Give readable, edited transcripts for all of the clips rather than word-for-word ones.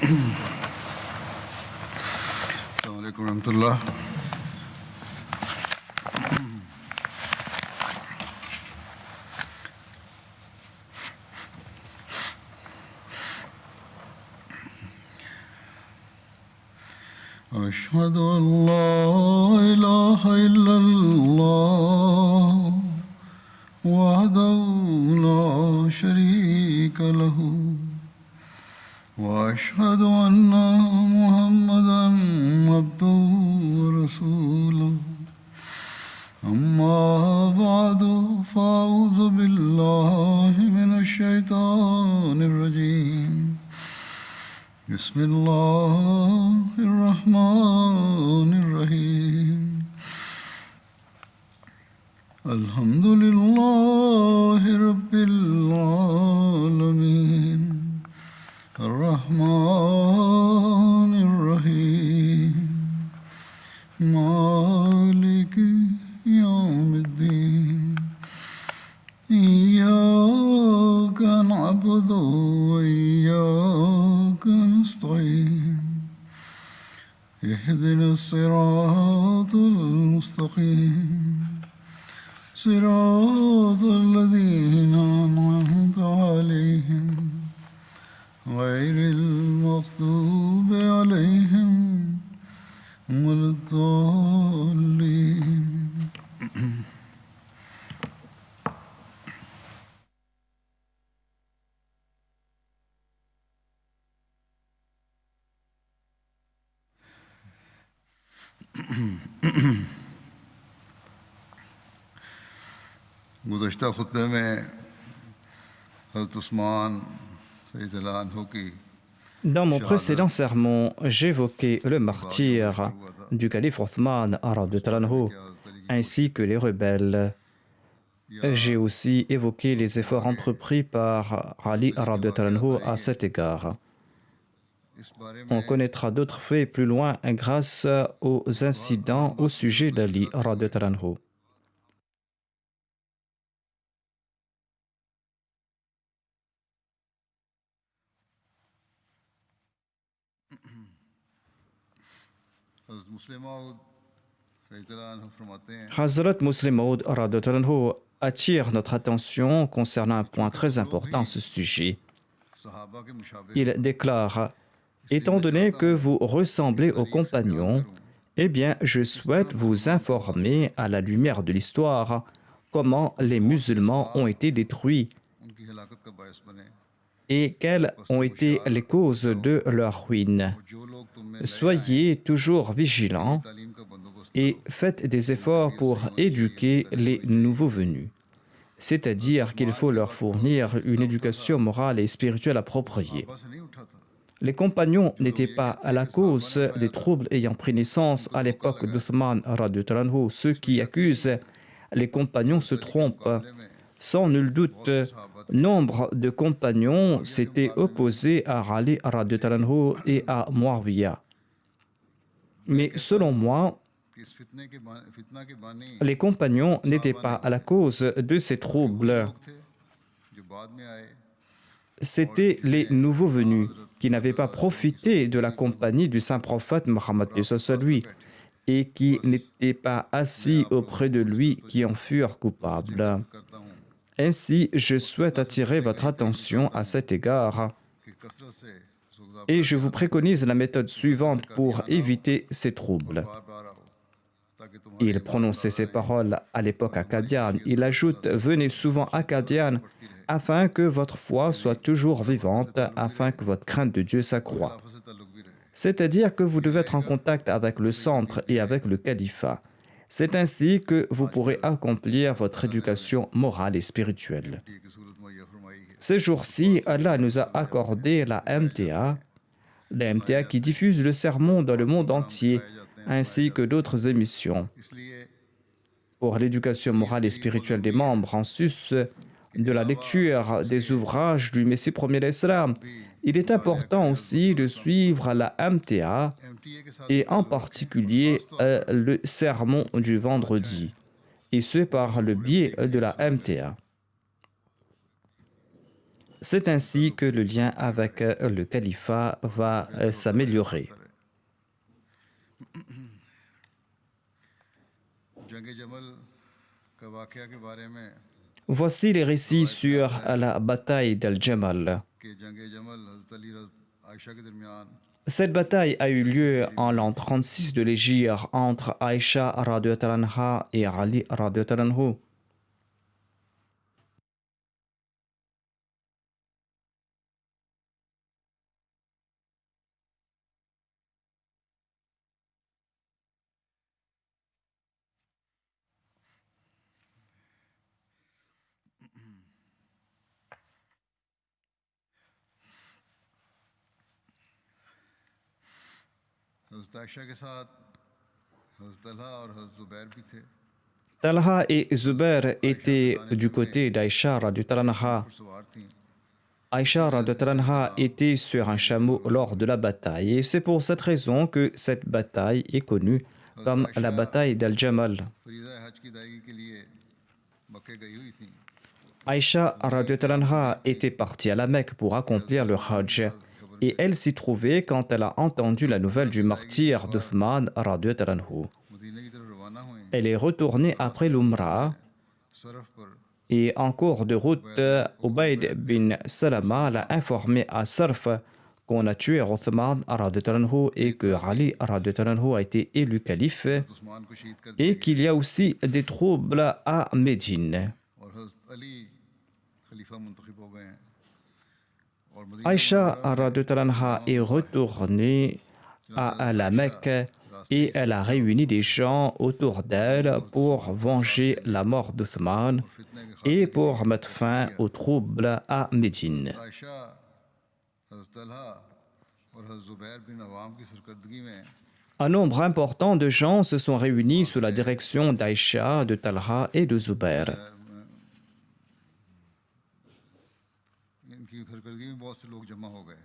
السلام عليكم ورحمة الله. أشهد أن لا إله إلا الله وحده لا شريك له وأشهد أن محمدا عبده ورسوله أما بعد فأعوذ بالله من الشيطان الرجيم بسم الله الرحمن الرحيم الحمد لله رب العالمين الرحمن الرحيم مالك يوم الدين إياك نعبد وإياك نستعين اهدنا الصراط المستقيم صراط الذين أنعمت عليهم غير المغضوب عليهم ولا الضالين. गुज़श्ता खुतबे में हज़रत उस्मान रज़ियल्लाहु अन्हु की Dans mon précédent sermon, j'évoquais le martyre du calife Othman radhiyallahu anhu, ainsi que les rebelles. J'ai aussi évoqué les efforts entrepris par Ali radhiyallahu anhu à cet égard. On connaîtra d'autres faits plus loin grâce aux incidents au sujet d'Ali radhiyallahu anhu. Hazrat Muslim Maud radhiyallahu anhu attire notre attention concernant un point très important à ce sujet. Il déclare: étant donné que vous ressemblez aux compagnons, eh bien, je souhaite vous informer à la lumière de l'histoire comment les musulmans ont été détruits et quelles ont été les causes de leur ruine. Soyez toujours vigilants et faites des efforts pour éduquer les nouveaux venus. C'est-à-dire qu'il faut leur fournir une éducation morale et spirituelle appropriée. Les compagnons n'étaient pas à la cause des troubles ayant pris naissance à l'époque d'Uthman radhiyallahu anhu. Ceux qui accusent les compagnons se trompent. Sans nul doute, nombre de compagnons s'étaient opposés à Ali radhiyallahu anhu et à Muawiyah. Mais selon moi, les compagnons n'étaient pas à la cause de ces troubles. C'étaient les nouveaux venus qui n'avaient pas profité de la compagnie du saint prophète Mohammed lui et qui n'étaient pas assis auprès de lui qui en furent coupables. Ainsi, je souhaite attirer votre attention à cet égard et je vous préconise la méthode suivante pour éviter ces troubles. Il prononçait ces paroles à l'époque à Qadian. Il ajoute: venez souvent à Qadian afin que votre foi soit toujours vivante, afin que votre crainte de Dieu s'accroît. C'est-à-dire que vous devez être en contact avec le centre et avec le califat. C'est ainsi que vous pourrez accomplir votre éducation morale et spirituelle. Ces jours-ci, Allah nous a accordé la MTA qui diffuse le sermon dans le monde entier, ainsi que d'autres émissions. Pour l'éducation morale et spirituelle des membres, en sus de la lecture des ouvrages du Messie premier d'Islam, il est important aussi de suivre la MTA et en particulier le sermon du vendredi, et ce par le biais de la MTA. C'est ainsi que le lien avec le califat va s'améliorer. जंग जमल का वाकया के बारे में Voici les récits sur la bataille d'Al-Jamal. कि जंग जमल हज़रत अली आयशा के दरमियान Cette bataille a eu lieu en l'an 36 de l'Hégire entre Aïcha radhiyallahu anha et Ali radhiyallahu anhu. हज़रत आयशा के साथ हज़रत तलहा और हज़रत ज़ुबैर भी थे Talha et Zubair étaient du côté d'Aïcha radhiyallahu anha. पर सवार थीं Aïcha radhiyallahu anha était sur un chameau lors de la bataille et c'est pour cette raison que cette bataille est connue comme la bataille d'Al-Jamal. फरीज़ा हज की अदायगी के लिए मक्के गई हुई थीं Aïcha radhiyallahu anha était partie à la Mecque pour accomplir le Hajj et elle s'y trouvait quand elle a entendu la nouvelle du martyr d'Uthman radhiyallahu anhu. मदीने की तरफ रवाना हुए Elle est retournée après l'Umrah Surf पर et en cours de route, Ubayd bin Salama l'a informé à Sarf qu'on a tué Uthman radhiyallahu anhu et que Ali radhiyallahu anhu a été élu calife Usman को शहीद कर et qu'il y a aussi des troubles à Médine. और हज़रत अली खलीफा मुंतखब हो गए हैं और Medina Aïcha radhiyallahu anha est retournée à la Mecque et elle a réuni des gens autour d'elle pour venger la mort d'Uthman et pour mettre fin aux troubles à Médine. आयशा हज़रत तलहा और हज़रत ज़ुबैर बिन अवाम की सरकर्दगी में Un nombre important de gens se sont réunis sous la direction d'Aïcha, de Talha et de Zubair. इनकी सरकर्दगी में बहुत से लोग जमा हो गए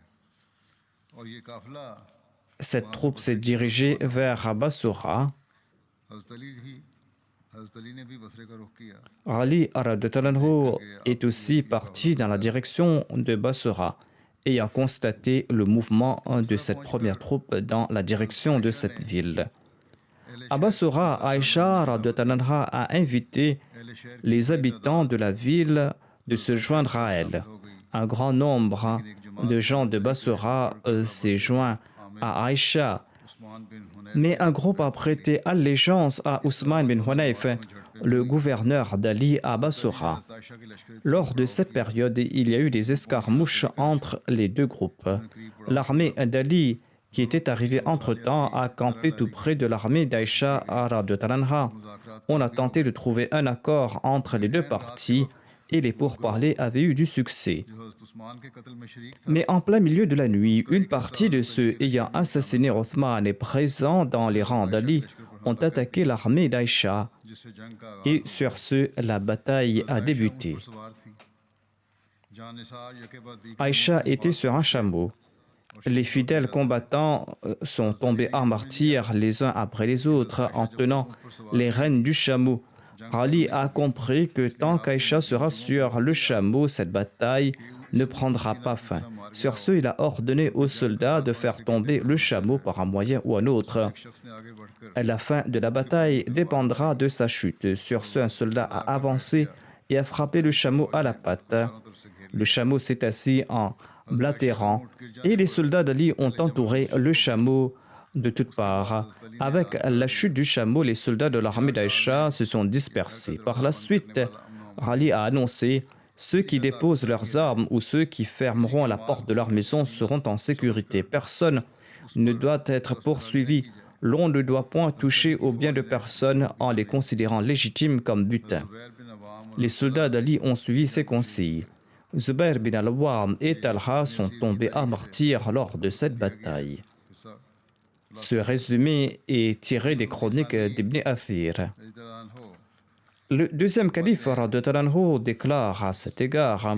और ये काफिला Cette troupe s'est dirigée vers Bassora. हज़रत अली ने भी बसरे का रुख किया Ali radhiyallahu anhu est aussi parti dans la direction de Bassora, ayant constaté le mouvement de cette première troupe dans la direction de cette ville. À Bassora, Aïcha radhiyallahu anha a invité les habitants de la ville de se joindre à elle. Un grand nombre de gens de Bassora s'est joint à Aïcha, उस्मान बिन हुनैफ mais un groupe a prêté allégeance à Ousmane bin Hunayf, le gouverneur d'Ali à Bassora. आयशा के लश्कर Lors de cette période, il y a eu des escarmouches entre les deux groupes. L'armée d'Ali, qui était arrivée entre-temps, a campé tout près de l'armée d'Aïcha radhiyallahu anha. On a tenté de trouver un accord entre les deux parties et les pourparlers avaient eu du succès. जो हज़रत उस्मान के कत्ल में शरीक था Mais en plein milieu de la nuit, une partie de ceux ayant assassiné Othman et présents dans les rangs d'Ali ont attaqué l'armée d'Aïcha जिससे जंग का et sur ce, la bataille a débuté. पर सवार थी जान निसार यके बाद दीगर Aïcha était sur un chameau. Les fidèles combattants sont tombés en martyrs les uns après les autres en tenant les rênes du chameau. Ali a compris que tant qu'Aïcha sera sur le chameau, cette bataille ne prendra pas fin. Sur ce, il a ordonné aux soldats de faire tomber le chameau par un moyen ou un autre. शख्स ने आगे बढ़कर La fin de la bataille dépendra de sa chute. Sur ce, un soldat a avancé et a frappé le chameau à la patte. Le chameau s'est assis en blatérant et les soldats d'Ali ont entouré le chameau de toutes parts. Avec la chute du chameau, les soldats de l'armée d'Aïcha se sont dispersés. Par la suite, Ali a annoncé « Ceux qui déposent leurs armes ou ceux qui fermeront la porte de leur maison seront en sécurité. Personne ne doit être poursuivi. L'on ne doit point toucher aux biens de personne en les considérant légitimes comme butin. » ज़ुबैर bin Awam Les soldats d'Ali ont suivi ces conseils. Zubair bin al-Awwam et Talha sont tombés à martyrs lors de cette bataille. हिस्सा Ce résumé est tiré des chroniques d'Ibn Athir. रज़ियल्लाहु अन्हु Le deuxième calife radhiyallahu anhu déclare à cet égard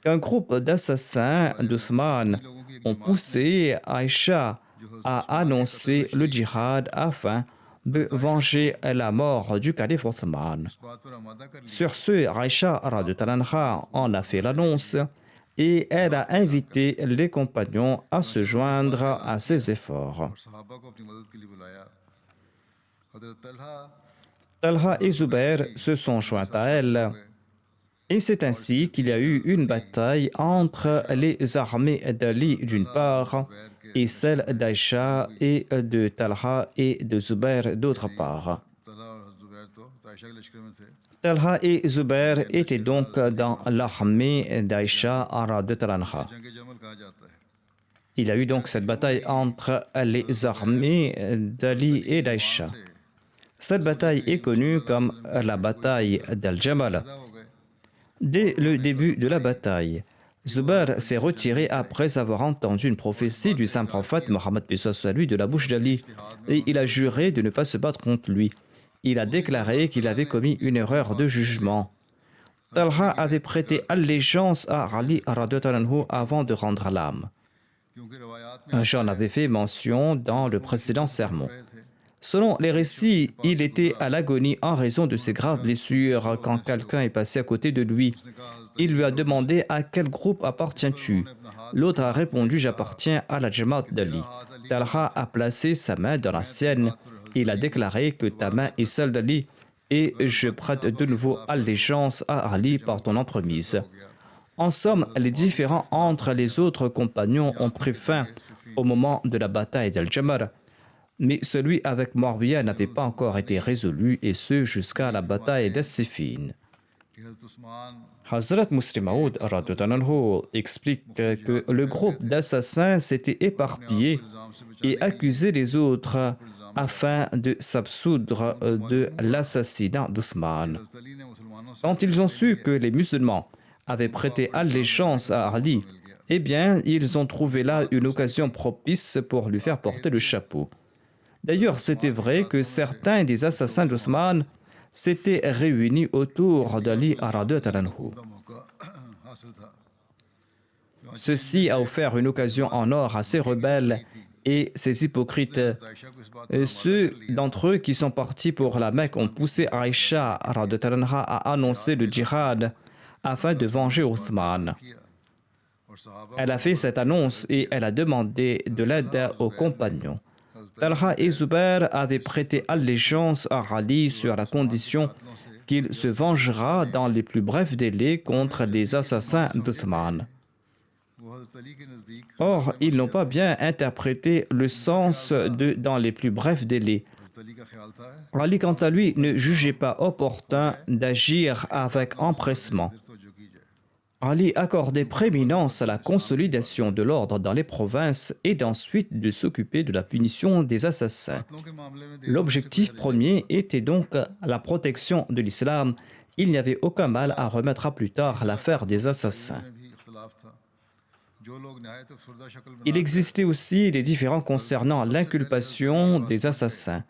qu'un groupe d'assassins d'Uthman ont poussé Aïcha à annoncer le djihad afin de venger la mort du calife Uthman. इस बात पर आमादा कर लिया Sur ce, Aïcha radhiyallahu anha en a fait l'annonce et elle a invité les compagnons à se joindre à ses efforts. और सहाबा को अपनी मदद के लिए बुलाया। हजरत Talha Talha et Zubair se sont joints à elle. गए Et c'est ainsi qu'il y a eu une bataille entre les armées d'Ali d'une part et celles d'Aïcha et de Talha et de Zubair d'autre part. Talha और जुबैर तो आयशा के लश्कर में थे। Talha et Zubair étaient donc dans l'armée d'Aïcha radiallahu anha. जंग जमल कहा जाता है। Il y a eu donc cette bataille entre les armées d'Ali et d'Aïcha. Cette bataille est connue comme la bataille d'Al-Jamal. पैदा हो गए। Dès le début de la bataille, Zubair s'est retiré après avoir entendu une prophétie du saint prophète Mohammed lui de la bouche d'Ali et il a juré de ne pas se battre contre lui. Il a déclaré qu'il avait commis une erreur de jugement. Talha avait prêté allégeance à Ali radhiyallahu anhu avant de rendre l'âme. क्योंकि रवायात में J'en avais fait mention dans le précédent sermon. रहे थे। Selon les récits, il était à l'agonie en raison de ses graves blessures quand quelqu'un est passé à côté de lui. Il lui a demandé à quel groupe appartiens-tu. L'autre a répondu j'appartiens à la Jamaat d'Ali. Talha a placé sa main dans la sienne. Il a déclaré que ta main est celle d'Ali et je prête de nouveau allégeance à Ali par ton entremise. En somme, les différends entre les autres compagnons ont pris fin au moment de la bataille d'Al-Jamal. Mais celui avec Muawiyah n'avait pas encore été résolu, et ce jusqu'à la bataille d'As-Siffin. कि हजरत Usman Hazrat Muslim Maud radhiyallahu anhu explique que le groupe d'assassins s'était éparpillé et accusait les autres afin de s'absoudre de l'assassinat d'Uthman. हजरत अली ने मुसलमानों से Quand ils ont su que les musulmans avaient prêté allégeance à Ali, eh bien, ils ont trouvé là une occasion propice pour lui faire porter le chapeau. D'ailleurs, c'était vrai que certains des assassins d'Uthman s'étaient réunis autour d'Ali radhiyallahu anhu. का मौका हासिल था। Ceci a offert une occasion en or à ces rebelles et ces hypocrites. Ayesha को इस बात Ceux d'entre eux qui sont partis pour la Mecque ont poussé Aïcha radhiyallahu anha à annoncer le djihad afin de venger Uthman. किया और सहाबा Elle a fait cette annonce et elle a demandé de l'aide aux compagnons. Talha et Zubair avaient prêté allégeance à Ali sur la condition qu'il se vengera dans les plus brefs délais contre les assassins d'Uthman. वो हजरत अली के नजदीक Or, ils n'ont pas bien interprété le sens de dans les plus brefs délais. हजरत अली का ख्याल था Ali, quant à lui, ne jugeait pas opportun d'agir avec empressement. तो जो की जाए। Ali accordait prééminence à la consolidation de l'ordre dans les provinces et d'ensuite de s'occuper de la punition des assassins. कत्लों के मामले में L'objectif premier était donc la protection de l'islam. Il n'y avait aucun mal à remettre à plus tard l'affaire des assassins. में भी इख्तलाफ था। जो लोग नहायत अफसरदा शक्ल बना Il existait aussi des différends concernant l'inculpation des assassins.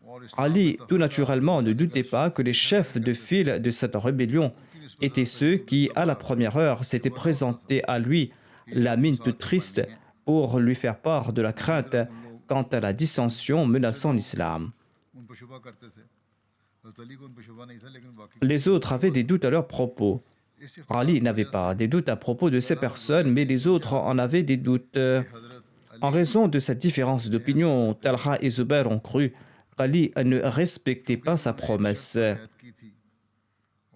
और इस Ali, tout naturellement, ne doutait pas que les chefs de file de cette rébellion étaient ceux qui, à la première heure, s'étaient présentés à lui, la mine toute triste, pour lui faire part de la crainte quant à la dissension menaçant l'islam. उन पर शुबा करते थे। हजरत अली को उन पर शुबा नहीं था लेकिन बाकी Les autres avaient des doutes à leur propos. इस Ali n'avait pas des doutes à propos de ces personnes, mais les autres en avaient des doutes. हजरत En raison de cette différence d'opinion, Talha et Zubair ont cru qu'Ali ne respectait pas sa promesse. कैद की थी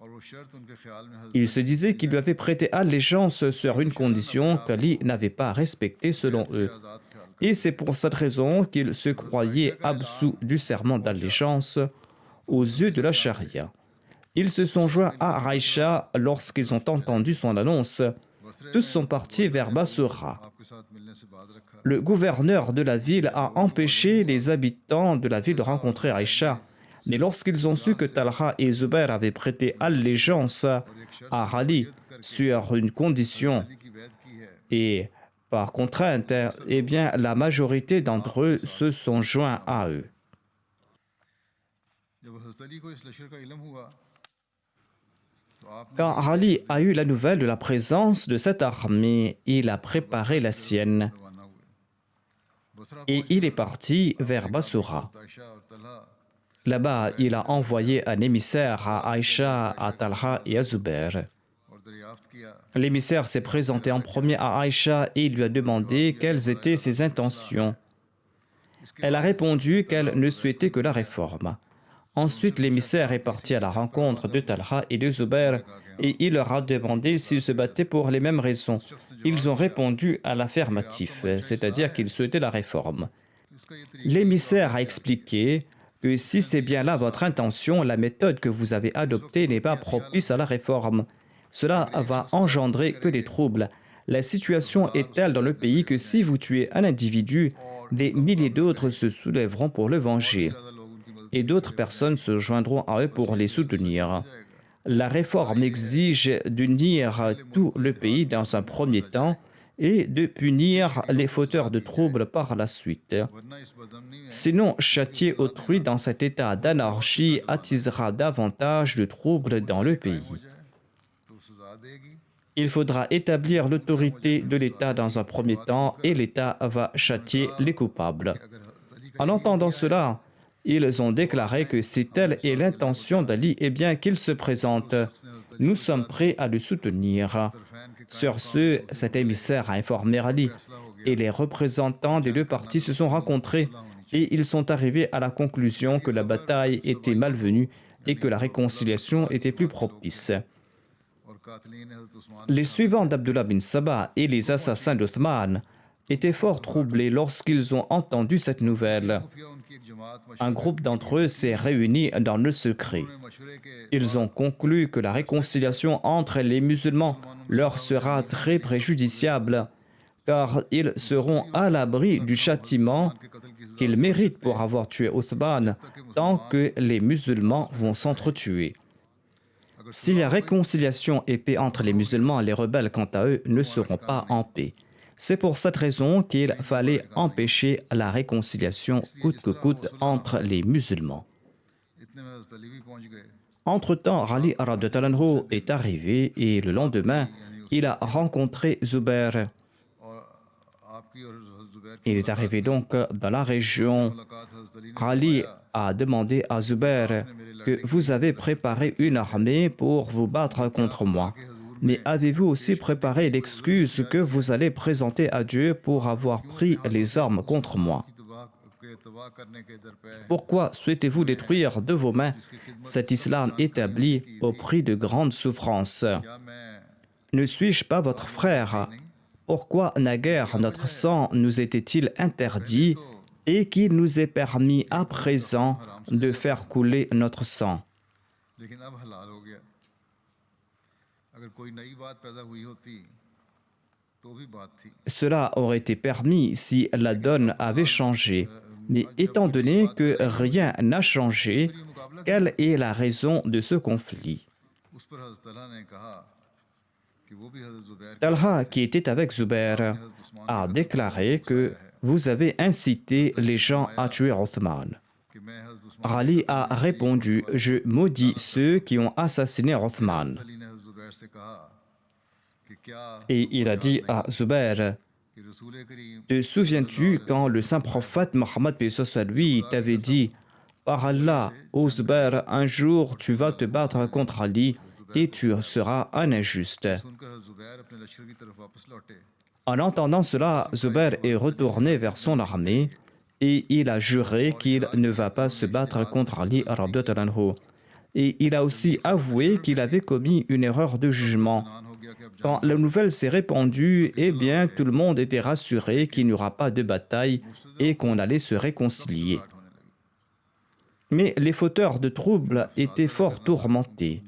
और वो शर्त उनके ख्याल में हजरत Ils se disaient qu'il lui avait prêté allégeance sur une condition qu'Ali n'avait pas respectée selon eux. आजाद ख्याल Et c'est pour cette raison qu'ils se croyaient absous du serment d'allégeance aux yeux de la charia. Ils se sont joints à Aïcha lorsqu'ils ont entendu son annonce. Tous sont partis vers Bassora. आपके साथ मिलने से बाद रखा। Le gouverneur de la ville a empêché les habitants de la ville de rencontrer Aïcha. Mais lorsqu'ils ont su que Talha et Zubair avaient prêté allégeance à Ali sur une condition Ali की बैत की है। et par contrainte, eh bien, la majorité d'entre eux se sont joints à eux. जब हजरत अली को इस लश्कर का इल्म हुआ तो आपने Quand Ali a eu la nouvelle de la présence de cette armée, il a préparé la sienne रवाना हुए। Basra et il est parti vers Bassora. Ayesha और Talha Là-bas, il a envoyé un émissaire à Aïcha, à Talha et à Zubair. और दरियाफ्त की L'émissaire s'est présenté en premier à Aïcha et lui a demandé quelles étaient ses intentions. Elle a répondu qu'elle ne souhaitait que la réforme. Ensuite, l'émissaire est parti à la rencontre de Talha et de Zubair et il leur a demandé s'ils se battaient pour les mêmes raisons. Ils ont répondu à l'affirmatif, c'est-à-dire qu'ils souhaitaient la réforme. L'émissaire a expliqué que si c'est bien là votre intention, la méthode que vous avez adoptée n'est pas propice à la réforme. Cela va engendrer que des troubles. La situation est telle dans le pays que si vous tuez un individu, des milliers d'autres se soulèveront pour le venger et d'autres personnes se joindront à eux pour les soutenir. La réforme exige d'unir tout le pays dans un premier temps et de punir les fauteurs de troubles par la suite. Sinon, châtier autrui dans cet état d'anarchie attisera davantage de troubles dans le pays. Il faudra établir l'autorité de l'État dans un premier temps et l'État va châtier les coupables. En entendant cela, ils ont déclaré que si telle est l'intention d'Ali, eh bien qu'il se présente. Nous sommes prêts à le soutenir. Sur ce, cet émissaire a informé Ali et les représentants des deux parties se sont rencontrés et ils sont arrivés à la conclusion que la bataille était malvenue et que la réconciliation était plus propice. Les suivants d'Abdullah bin Sabah et les assassins d'Othman étaient fort troublés lorsqu'ils ont entendu cette nouvelle. Un groupe d'entre eux s'est réuni dans le secret. Ils ont conclu que la réconciliation entre les musulmans leur sera très préjudiciable, car ils seront à l'abri du châtiment qu'ils méritent pour avoir tué Othman tant que les musulmans vont s'entretuer. S'il y a réconciliation et paix entre les musulmans, les rebelles, quant à eux, ne seront pas en paix. C'est pour cette raison qu'il fallait empêcher la réconciliation coûte que coûte entre les musulmans. Entre-temps, Ali radhiyallahu anhu est arrivé et le lendemain, il a rencontré Zubair. Il est arrivé donc dans la région. Ali a demandé à Zubair que vous avez préparé une armée pour vous battre contre moi. Mais avez-vous aussi préparé l'excuse que vous allez présenter à Dieu pour avoir pris les armes contre moi? Pourquoi souhaitez-vous détruire de vos mains cet islam établi au prix de grandes souffrances? Ne suis-je pas votre frère? Pourquoi naguère notre sang nous était-il interdit et qu'il nous est permis à présent de faire couler notre sang? Cela aurait été permis si la donne avait changé. Mais étant donné que rien n'a changé, quelle est la raison de ce conflit? Talha, qui était avec Zubair, a déclaré que vous avez incité les gens à tuer Othman. Ali a répondu, je maudis ceux qui ont assassiné Othman. Et il a dit à Zubair, te souviens-tu quand le saint prophète Mohammed lui t'avait dit, par Allah, ô Zubair, un jour tu vas te battre contre Ali et tu seras un injuste. En entendant cela, Zubair est retourné vers son armée et il a juré qu'il ne va pas se battre contre Ali radhiyallahu anhu. Et il a aussi avoué qu'il avait commis une erreur de jugement. Quand la nouvelle s'est répandue, eh bien, tout le monde était rassuré qu'il n'y aura pas de bataille et qu'on allait se réconcilier. Mais les fauteurs de troubles étaient fort tourmentés.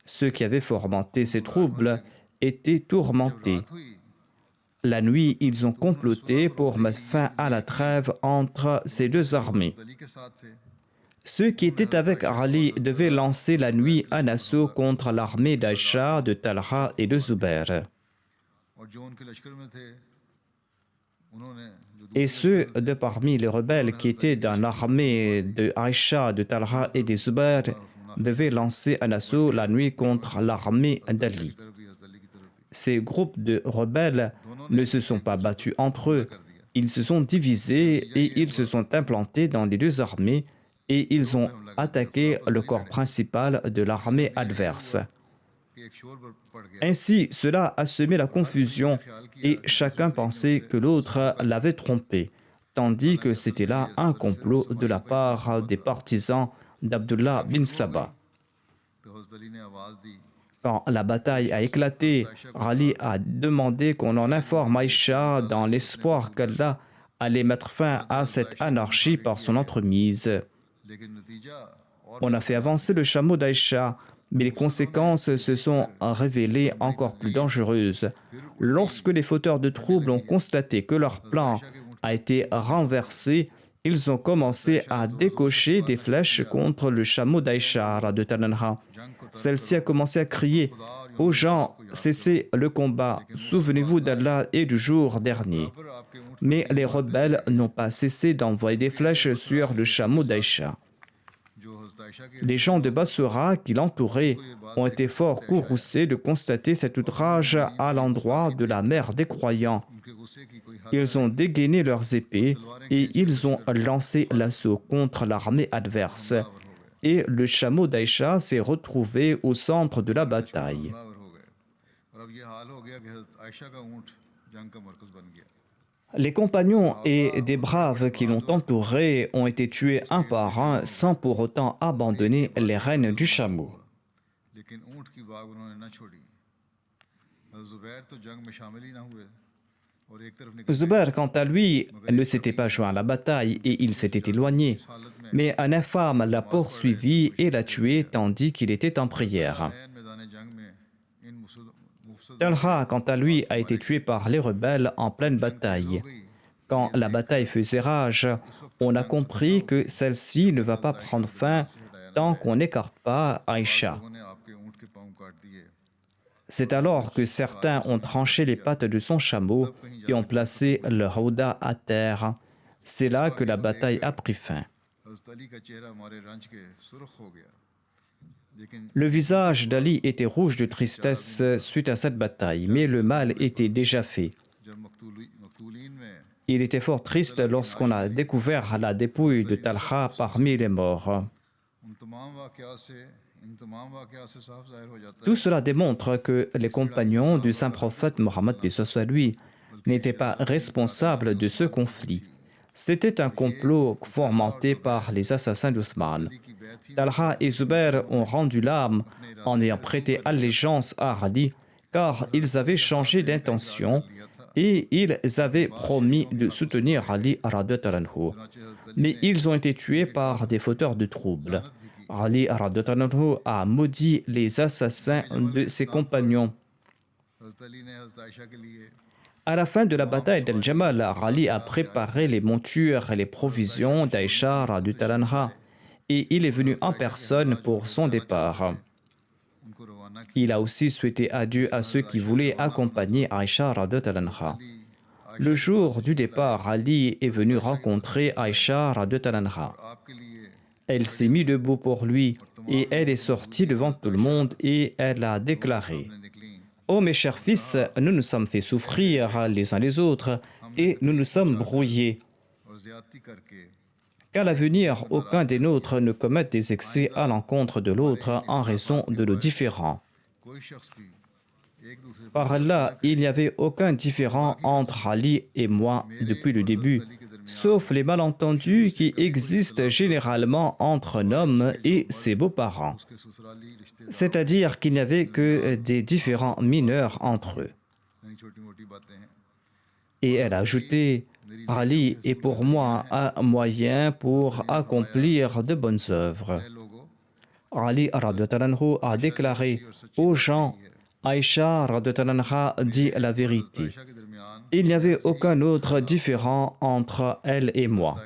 Ceux qui avaient fomenté ces troubles étaient tourmentés. La nuit, ils ont comploté pour mettre fin à la trêve entre ces deux armées. Ceux qui étaient avec Ali devaient lancer la nuit un assaut contre l'armée d'Aïcha, de Talha et de Zubair. Et ceux de parmi les rebelles qui étaient dans l'armée de Aïcha, de Talha et de Zubair devaient lancer un assaut la nuit contre l'armée d'Ali. Ces groupes de rebelles ne se sont pas battus entre eux. Ils se sont divisés et ils se sont implantés dans les deux armées et ils ont attaqué le corps principal de l'armée adverse. Ainsi, cela a semé la confusion et chacun pensait que l'autre l'avait trompé, tandis que c'était là un complot de la part des partisans d'Abdullah bin Saba. Quand la bataille a éclaté, Ali a demandé qu'on en informe Aïcha dans l'espoir qu'Allah allait mettre fin à cette anarchie par son entremise. On a fait avancer le chameau d'Aïcha, mais les conséquences se sont révélées encore plus dangereuses. Lorsque les fauteurs de troubles ont constaté que leur plan a été renversé, ils ont commencé à décocher des flèches contre le chameau d'Aïcha radhiyallahu anha. Celle-ci a commencé à crier aux gens: cessez le combat, souvenez-vous d'Allah et du jour dernier. Mais les rebelles n'ont pas cessé d'envoyer des flèches sur le chameau d'Aïcha. Les gens de Bassora qui l'entouraient ont été fort courroucés de constater cet outrage à l'endroit de la mère des croyants. Ils ont dégainé leurs épées et ils ont lancé l'assaut contre l'armée adverse. Et le chameau d'Aïcha s'est retrouvé au centre de la bataille. Les compagnons et des braves qui l'ont entouré ont été tués un par un sans pour autant abandonner les rênes du chameau. Zubair, quant à lui, ne s'était pas joint à la bataille et il s'était éloigné. Mais un infâme l'a poursuivi et l'a tué tandis qu'il était en prière. Talha, quant à lui, a été tué par les rebelles en pleine bataille. Quand la bataille faisait rage, on a compris que celle-ci ne va pas prendre fin tant qu'on n'écarte pas Aïcha. C'est alors que certains ont tranché les pattes de son chameau et ont placé le houda à terre. C'est là que la bataille a pris fin. Le visage d'Ali était rouge de tristesse suite à cette bataille, mais le mal était déjà fait. Il était fort triste lorsqu'on a découvert la dépouille de Talha parmi les morts. Tout cela démontre que les compagnons du saint prophète Mohammed lui n'étaient pas responsables de ce conflit. C'était un complot fomenté par les assassins d'Uthman. Talha et Zubair ont rendu l'âme en ayant prêté allégeance à Ali, car ils avaient changé d'intention et ils avaient promis de soutenir Ali radhiyallahu anhu. Mais ils ont été tués par des fauteurs de troubles. Ali radhiyallahu anhu a maudit les assassins de ses compagnons. À la fin de la bataille d'Al-Jamal, Ali a préparé les montures et les provisions d'Aïcha radhiyallahu anha et il est venu en personne pour son départ. Il a aussi souhaité adieu à ceux qui voulaient accompagner Aïcha radhiyallahu anha. Le jour du départ, Ali est venu rencontrer Aïcha radhiyallahu anha. Elle s'est mise debout pour lui et elle est sortie devant tout le monde et elle a déclaré: « Oh mes chers fils, nous nous sommes fait souffrir les uns les autres et nous nous sommes brouillés. Qu'à l'avenir, aucun des nôtres ne commette des excès à l'encontre de l'autre en raison de nos différends. » Par là, il n'y avait aucun différend entre Ali et moi depuis le début, sauf les malentendus qui existent généralement entre un homme et ses beaux-parents. C'est-à-dire qu'il n'y avait que des différends mineurs entre eux. Et elle a ajouté: « Ali est pour moi un moyen pour accomplir de bonnes œuvres. » Ali radhiyallahu anhu a déclaré aux gens: « Aïcha radhiyallahu anha dit la vérité. Il n'y avait aucun autre différend entre elle et moi.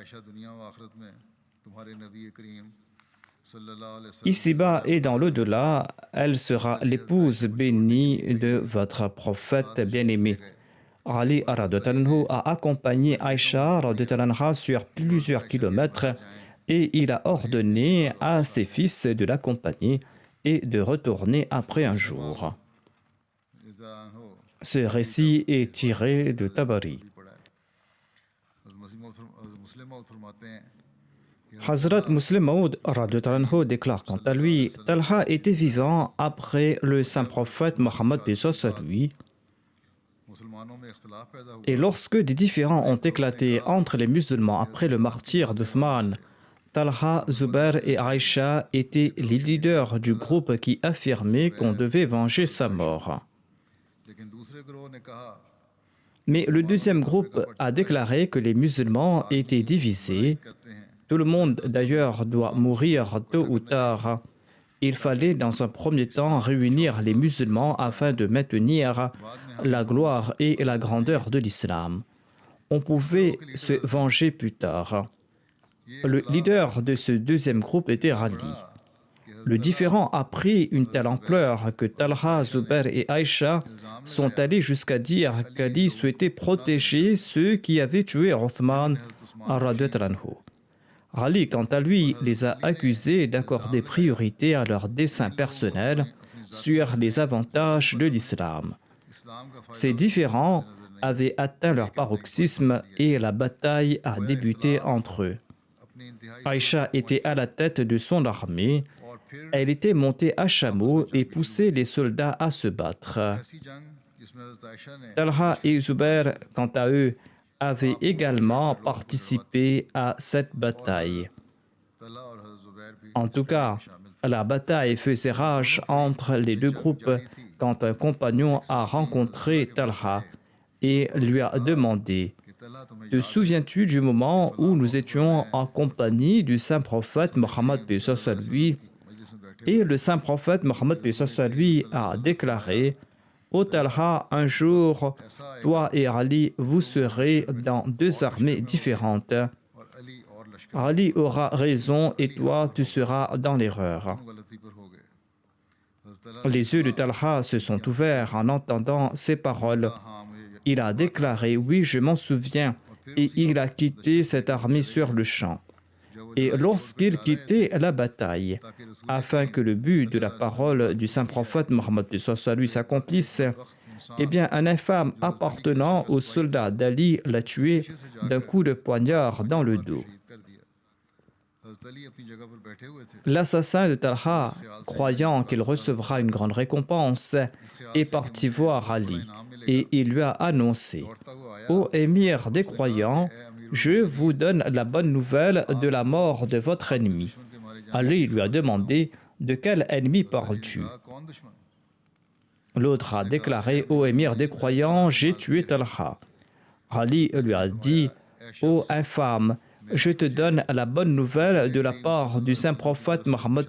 Ici-bas et dans l'au-delà, elle sera l'épouse bénie de votre prophète bien-aimé. » Ali radhiyallahu anhu a accompagné Aïcha radhiyallahu anha sur plusieurs kilomètres et il a ordonné à ses fils de l'accompagner et de retourner après un jour. Ce récit est tiré de Tabari. Hazrat Muslim Maud radhiyallahu anhu déclare quant à lui, Talha était vivant après le saint prophète Mohammed lui, मुसलमानों में इख्तिलाफ पैदा हुआ et lorsque des différends ont éclaté entre les musulmans après le martyre d'Uthman, Talha, Zubair et Aïcha étaient les leaders du groupe qui affirmait qu'on devait venger sa mort. लेकिन दूसरे गिरोह ने कहा Mais le deuxième groupe a déclaré que les musulmans étaient divisés. कहते हैं Tout le monde d'ailleurs doit mourir tôt ou tard. Il fallait dans un premier temps réunir les musulmans afin de maintenir la gloire et la grandeur de l'islam. On pouvait se venger plus tard. Le leader de ce deuxième groupe était Rali. Le différend a pris une telle ampleur que Talha, Zubair et Aïcha sont allés jusqu'à dire qu'Ali souhaitait protéger ceux qui avaient tué Othman radhiyallahu anhu. Ali, quant à lui, les a accusés d'accorder priorité à leurs desseins personnels sur les avantages de l'islam. इस्लाम का Ces différends avaient atteint leur paroxysme et la bataille a débuté entre eux. अपनी इंतहाई Aïcha était à la tête de son armée. और फिर Elle était montée à chameau et poussait les soldats à se battre. ऐसी जंग जिसमें हज़रत आयशा ने Talha et Zubair, quant à eux, avaient également participé à cette bataille. तला और हज़रत ज़ुबैर भी En tout cas, la bataille faisait rage entre les deux groupes quand un compagnon a rencontré Talha et lui a demandé कि तला तुम्हें « Te souviens-tu du moment où nous étions en compagnie du saint prophète Mohammed lui ?» मजलिस में बैठे Et le saint prophète Mohammed lui a déclaré « Ô Talha, un jour, toi et Ali, vous serez dans deux armées différentes. और अली और लश्कर Ali aura raison et toi, tu seras dans l'erreur. » गलती पर हो गए हज़रत तला Les yeux de Talha se sont ouverts en entendant ces paroles. हाँ मुझे Il a déclaré « Oui, je m'en souviens » et il a quitté cette armée sur le champ. Et lorsqu'il quittait la bataille, afin que le but de la parole du saint prophète Mohammed lui s'accomplisse, eh bien un infâme appartenant aux soldats d'Ali l'a tué d'un coup de poignard dans le dos. शहीद कर दिया हज़रत अली अपनी जगह पर बैठे हुए थे L'assassin de Talha, croyant qu'il recevra une grande récompense, est parti voir Ali et il lui a annoncé दौड़ता हुआ आया « Ô émir des croyants, je vous donne la bonne nouvelle de la mort de votre ennemi. » दुश्मन के मारे जाने Ali lui a demandé « De quel ennemi parles-tu » का कौन दुश्मन L'autre a déclaré « Ô émir des croyants, j'ai tué Talha. » Ali lui a dit « Ô infâme, je te donne la bonne nouvelle de la part du saint prophète Mohammed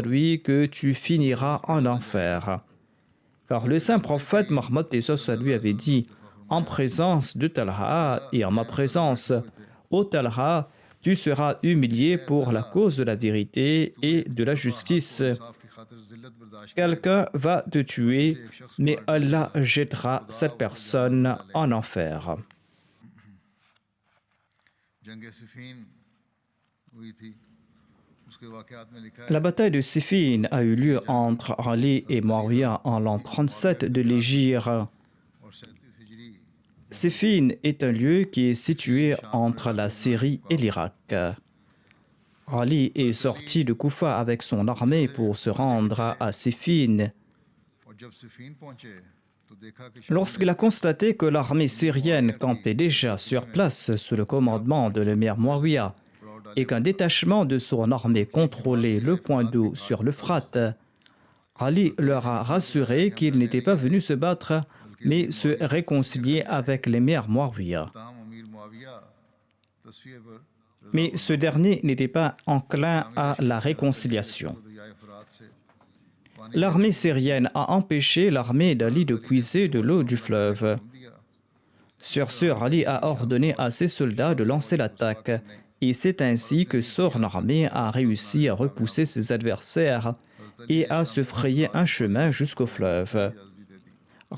lui que tu finiras en enfer. » Car le saint prophète Mohammed lui avait dit en présence de Talha et en ma présence, ô Talha, tu seras humilié pour la cause de la vérité et de la justice. साफ की खातिर जिल्लत बर्दाश्त Quelqu'un va te tuer, mais Allah jettera cette personne en enfer. जंग सिफीन हुई थी उसके वाक़यात में लिखा है La bataille de Siffin a eu lieu entre Ali et Muawiyah en l'an 37 de l'Hégire. और 37 हिजरी Siffin est un lieu qui est situé entre la Syrie et l'Irak. Ali est sorti de Koufa avec son armée pour se rendre à Siffin. और जब सिफीन पहुंचे तो देखा कि Lorsqu'il a constaté que l'armée syrienne campait déjà sur place sous le commandement de l'émir Muawiyah et qu'un détachement de son armée contrôlait le point d'eau sur l'Euphrate, Ali leur a rassuré qu'il n'était pas venu se battre, mais se réconcilier avec l'émir Muawiyah. ताम अमीर मुआविया तस्फिये पर Mais ce dernier n'était pas enclin à la réconciliation. दरियाए फरात से L'armée syrienne a empêché l'armée d'Ali de puiser de l'eau du fleuve. दिया Sur ce, Ali a ordonné à ses soldats de lancer l'attaque, et c'est ainsi que son armée a réussi à repousser ses adversaires et à se frayer un chemin jusqu'au fleuve.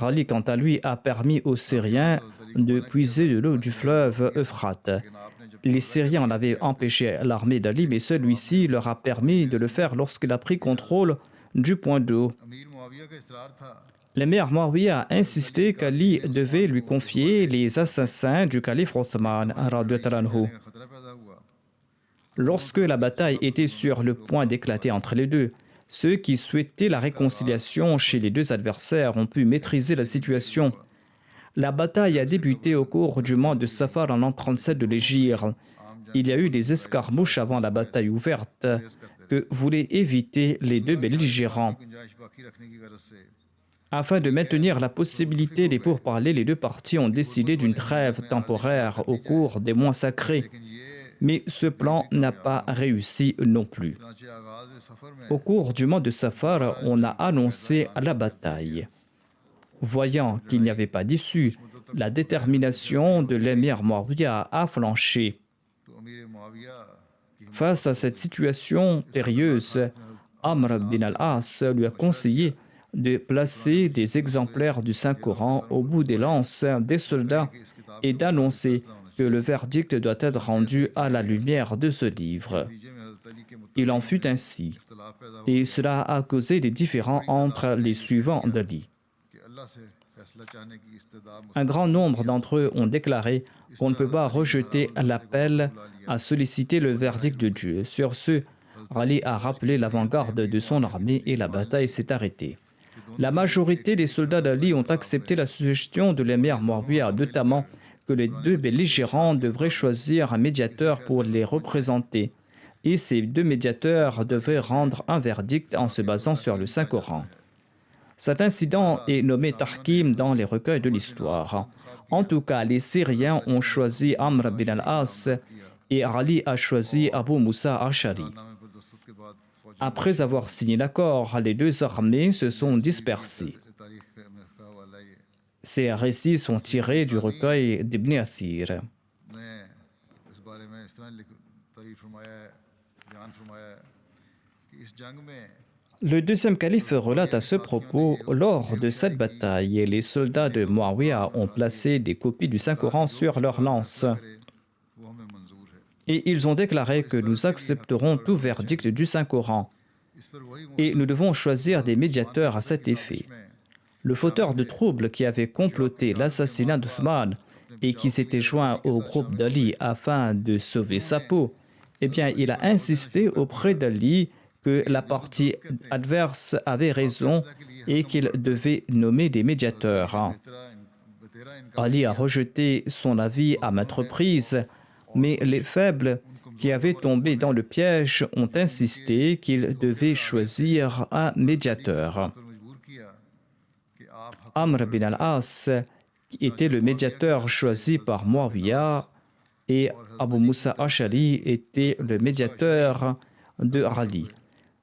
Ali, quant à lui, a permis aux Syriens de puiser de l'eau du fleuve Euphrate. Les Syriens en avaient empêché l'armée d'Ali, mais celui-ci leur a permis de le faire lorsqu'il a pris contrôle du point d'eau. अमीर मुआविया का इसरार था L'émir Muawiyah a insisté qu'Ali devait lui confier les assassins du calife Othman radhiyallahu anhu. खतरा पैदा हुआ Lorsque la bataille était sur le point d'éclater entre les deux, ceux qui souhaitaient la réconciliation chez les deux adversaires ont pu maîtriser la situation. La bataille a débuté au cours du mois de Safar en l'an 37 de l'Hégire. Il y a eu des escarmouches avant la bataille ouverte que voulaient éviter les deux belligérants. Afin de maintenir la possibilité des pourparlers, les deux parties ont décidé d'une trêve temporaire au cours des mois sacrés. Mais ce plan n'a pas réussi non plus. Au cours du mois de Safar, on a annoncé la bataille. Voyant qu'il n'y avait pas d'issue, la détermination de l'émir Muawiyah a flanché. Face à cette situation périlleuse, Amr bin al-As lui a conseillé de placer des exemplaires du Saint-Coran au bout des lances des soldats et d'annoncer que le verdict doit être rendu à la lumière de ce livre. Il en fut ainsi, et cela a causé des différends entre les suivants d'Ali. Un grand nombre d'entre eux ont déclaré qu'on ne peut pas rejeter l'appel à solliciter le verdict de Dieu. Sur ce, Ali a rappelé l'avant-garde de son armée et la bataille s'est arrêtée. La majorité des soldats d'Ali ont accepté la suggestion de l'émir Muawiyah, notamment que les deux belligérants devraient choisir un médiateur pour les représenter. Et ces deux médiateurs devraient rendre un verdict en se basant sur le Saint-Coran. Cet incident est nommé Tahkim dans les recueils de l'histoire. En tout cas, les Syriens ont choisi Amr bin al-As et Ali a choisi Abu Musa Ash'ari. Après avoir signé l'accord, les deux armées se sont dispersées. Ces récits sont tirés du recueil d'Ibn Athir. Le deuxième calife relate à ce propos: lors de cette bataille, les soldats de Muawiyah ont placé des copies du Saint-Coran sur leurs lances. Et ils ont déclaré que nous accepterons tout verdict du Saint-Coran. Et nous devons choisir des médiateurs à cet effet. Le fauteur de troubles qui avait comploté l'assassinat d'Uthman et qui s'était joint au groupe d'Ali afin de sauver sa peau, eh bien, il a insisté auprès d'Ali que la partie adverse avait raison et qu'il devait nommer des médiateurs. Ali a rejeté son avis à maintes reprises, mais les faibles qui avaient tombé dans le piège ont insisté qu'il devait choisir un médiateur. Amr bin al-As était le médiateur choisi par Muawiyah et Abu Musa Ash'ari était le médiateur de Ali.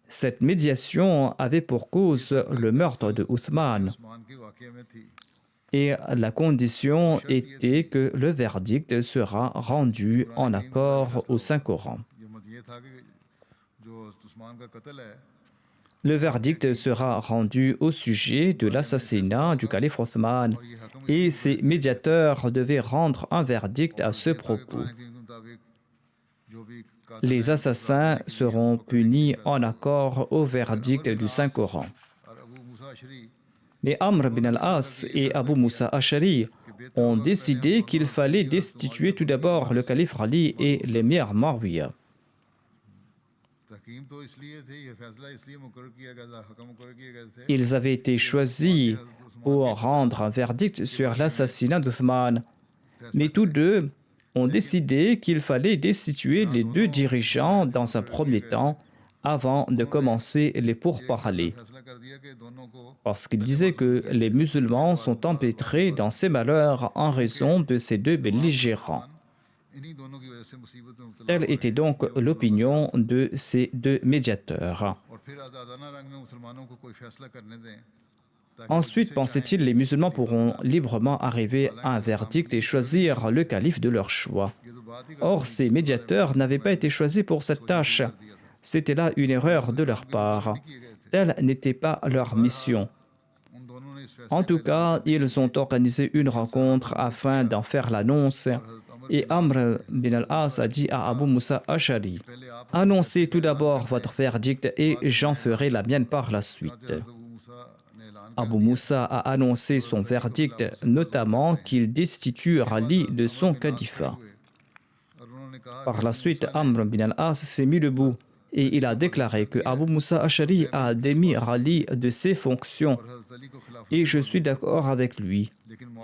Cette médiation avait pour cause le meurtre de Uthman. Et la condition était que le verdict sera rendu en accord au Saint-Coran. Le verdict sera rendu au sujet de l'assassinat du calife Othman et ces médiateurs devaient rendre un verdict à ce propos. Les assassins seront punis en accord au verdict du Saint-Coran. Mais Amr bin al-As et Abu Musa Ash'ari ont décidé qu'il fallait destituer tout d'abord le calife Ali et l'émir Muawiyah. Ils avaient été choisis pour rendre un verdict sur l'assassinat d'Uthman. Mais tous deux ont décidé qu'il fallait destituer les deux dirigeants dans un premier temps avant de commencer les pourparlers. Parce qu'ils disaient que les musulmans sont empêtrés dans ces malheurs en raison de ces deux belligérants. Telle était donc l'opinion de ces deux médiateurs. Ensuite, pensait-il, les musulmans pourront librement arriver à un verdict et choisir le calife de leur choix. Or, ces médiateurs n'avaient pas été choisis pour cette tâche. C'était là une erreur de leur part. Telle n'était pas leur mission. En tout cas, ils ont organisé une rencontre afin d'en faire l'annonce. Et Amr bin al-As a dit à Abu Musa Ash'ari: « Annoncez tout d'abord votre verdict et j'en ferai la mienne par la suite. » Abu Musa a annoncé son verdict, notamment qu'il destitue Ali de son califat. Par la suite, Amr bin al-As s'est mis debout et il a déclaré que Abu Musa Ash'ari a démis Ali de ses fonctions et je suis d'accord avec lui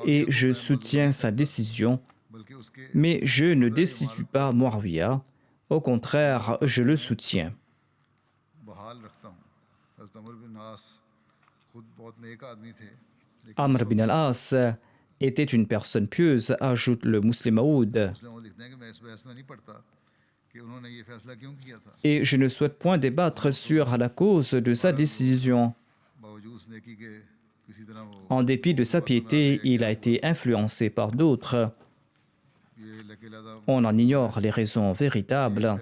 et je soutiens sa décision, mais je ne destitue pas Muawiyah. Au contraire, je le soutiens. Amr bin al-As était une personne pieuse, ajoute le Muslim Maoud. Et je ne souhaite point débattre sur la cause de sa décision. En dépit de sa piété, il a été influencé par d'autres. On en ignore les raisons véritables.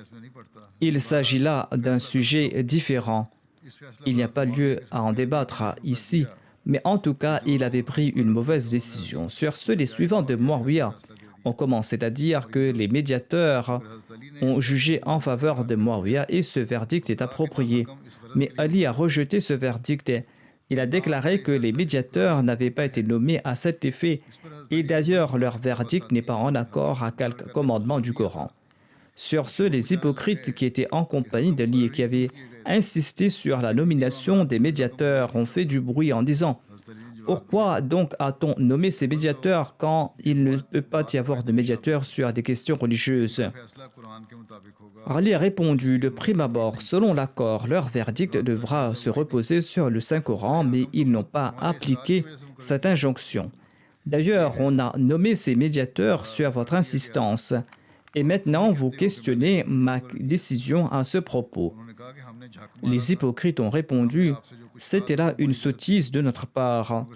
Il s'agit là d'un sujet différent. Il n'y a pas lieu à en débattre ici, mais en tout cas, il avait pris une mauvaise décision. Sur ce, les suivants de Muawiyah ont commencé à dire que les médiateurs ont jugé en faveur de Muawiyah et ce verdict est approprié. Mais Ali a rejeté ce verdict. Il a déclaré que les médiateurs n'avaient pas été nommés à cet effet et d'ailleurs leur verdict n'est pas en accord avec quelque commandement du Coran. Sur ce, les hypocrites qui étaient en compagnie d'Ali et qui avaient insisté sur la nomination des médiateurs ont fait du bruit en disant « Pourquoi donc a-t-on nommé ces médiateurs quand il ne peut pas y avoir de médiateurs sur des questions religieuses ?» Ali a répondu de prime abord, selon l'accord, leur verdict devra se reposer sur le Saint-Coran, mais ils n'ont pas appliqué cette injonction. D'ailleurs, on a nommé ces médiateurs sur votre insistance. Et maintenant, vous questionnez ma décision à ce propos. Les hypocrites ont répondu « C'était là une sottise de notre part.